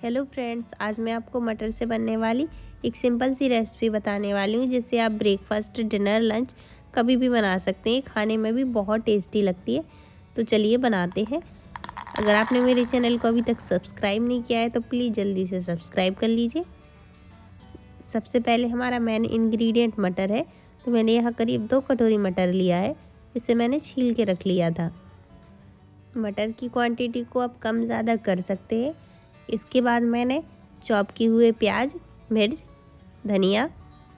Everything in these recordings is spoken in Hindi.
हेलो फ्रेंड्स, आज मैं आपको मटर से बनने वाली एक सिंपल सी रेसिपी बताने वाली हूँ जिससे आप ब्रेकफास्ट, डिनर, लंच कभी भी बना सकते हैं। खाने में भी बहुत टेस्टी लगती है। तो चलिए बनाते हैं। अगर आपने मेरे चैनल को अभी तक सब्सक्राइब नहीं किया है तो प्लीज़ जल्दी से सब्सक्राइब कर लीजिए। सबसे पहले हमारा मेन इंग्रेडिएंट मटर है। तो मैंने यहाँ करीब 2 कटोरी मटर लिया है। इसे मैंने छील के रख लिया था। मटर की क्वांटिटी को आप कम ज़्यादा कर सकते हैं। इसके बाद मैंने चॉप किए हुए प्याज, मिर्च, धनिया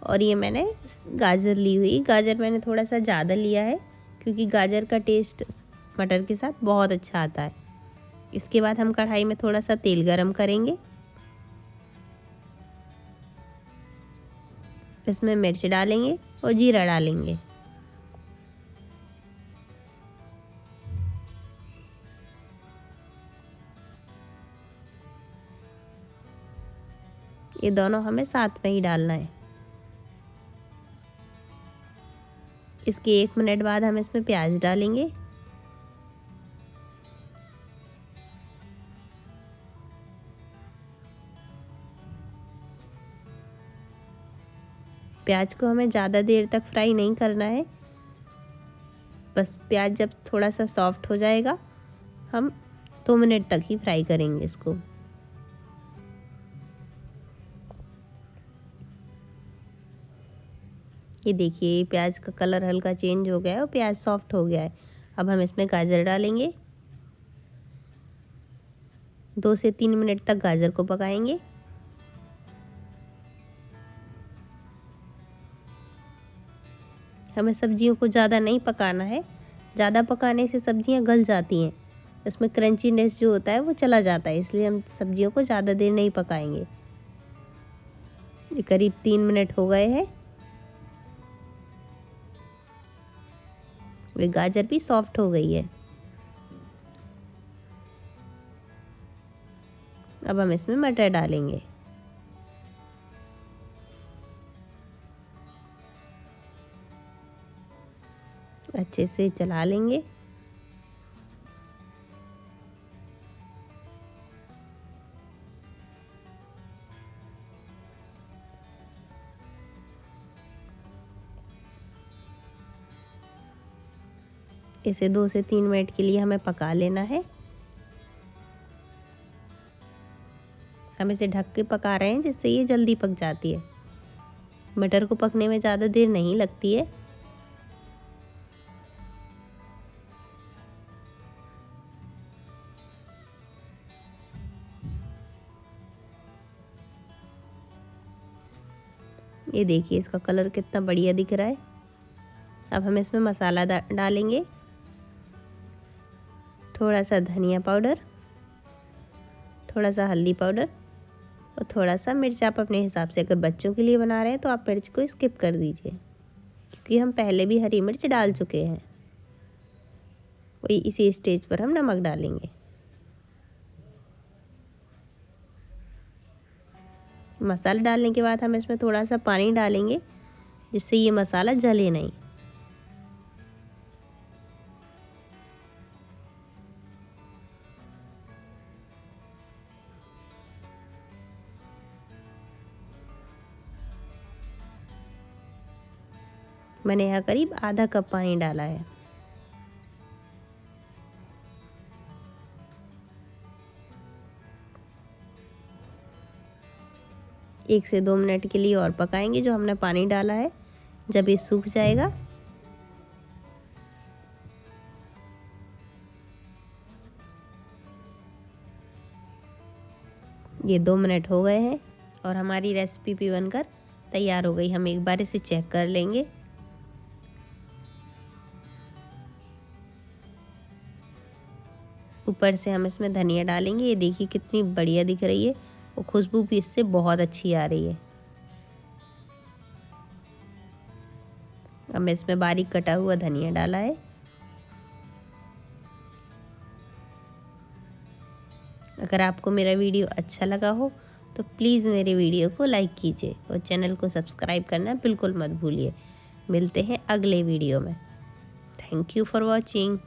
और ये मैंने गाजर ली हुई। गाजर मैंने थोड़ा सा ज़्यादा लिया है क्योंकि गाजर का टेस्ट मटर के साथ बहुत अच्छा आता है। इसके बाद हम कढ़ाई में थोड़ा सा तेल गरम करेंगे। इसमें मिर्च डालेंगे और जीरा डालेंगे। ये दोनों हमें साथ में ही डालना है। इसके 1 मिनट बाद हम इसमें प्याज डालेंगे। प्याज को हमें ज़्यादा देर तक फ्राई नहीं करना है। बस प्याज जब थोड़ा सा सॉफ्ट हो जाएगा हम 2 मिनट तक ही फ्राई करेंगे इसको। ये देखिए प्याज का कलर हल्का चेंज हो गया है और प्याज सॉफ्ट हो गया है। अब हम इसमें गाजर डालेंगे। 2 से 3 मिनट तक गाजर को पकाएंगे। हमें सब्जियों को ज़्यादा नहीं पकाना है। ज़्यादा पकाने से सब्जियां गल जाती हैं। इसमें क्रंचीनेस जो होता है वो चला जाता है, इसलिए हम सब्जियों को ज़्यादा देर नहीं पकाएंगे। ये करीब 3 मिनट हो गए हैं। वे गाजर भी सॉफ्ट हो गई है। अब हम इसमें मटर डालेंगे। अच्छे से चला लेंगे। इसे 2 से 3 मिनट के लिए हमें पका लेना है। हम इसे ढक के पका रहे हैं जिससे ये जल्दी पक जाती है। मटर को पकने में ज़्यादा देर नहीं लगती है। ये देखिए इसका कलर कितना बढ़िया दिख रहा है। अब हम इसमें मसाला डालेंगे। थोड़ा सा धनिया पाउडर, थोड़ा सा हल्दी पाउडर और थोड़ा सा मिर्च। आप अपने हिसाब से, अगर बच्चों के लिए बना रहे हैं तो आप मिर्च को स्किप कर दीजिए क्योंकि हम पहले भी हरी मिर्च डाल चुके हैं। वही इसी स्टेज पर हम नमक डालेंगे। मसाला डालने के बाद हम इसमें थोड़ा सा पानी डालेंगे जिससे ये मसाला जले नहीं। मैंने यहाँ करीब आधा कप पानी डाला है। एक से 2 मिनट के लिए और पकाएंगे जो हमने पानी डाला है। जब ये सूख जाएगा ये 2 मिनट हो गए हैं और हमारी रेसिपी भी बनकर तैयार हो गई। हम एक बार इसे चेक कर लेंगे। ऊपर से हम इसमें धनिया डालेंगे। ये देखिए कितनी बढ़िया दिख रही है और खुशबू भी इससे बहुत अच्छी आ रही है। अब मैं इसमें बारीक कटा हुआ धनिया डाला है। अगर आपको मेरा वीडियो अच्छा लगा हो तो प्लीज़ मेरे वीडियो को लाइक कीजिए और चैनल को सब्सक्राइब करना बिल्कुल मत भूलिए। मिलते हैं अगले वीडियो में। Thank you for watching.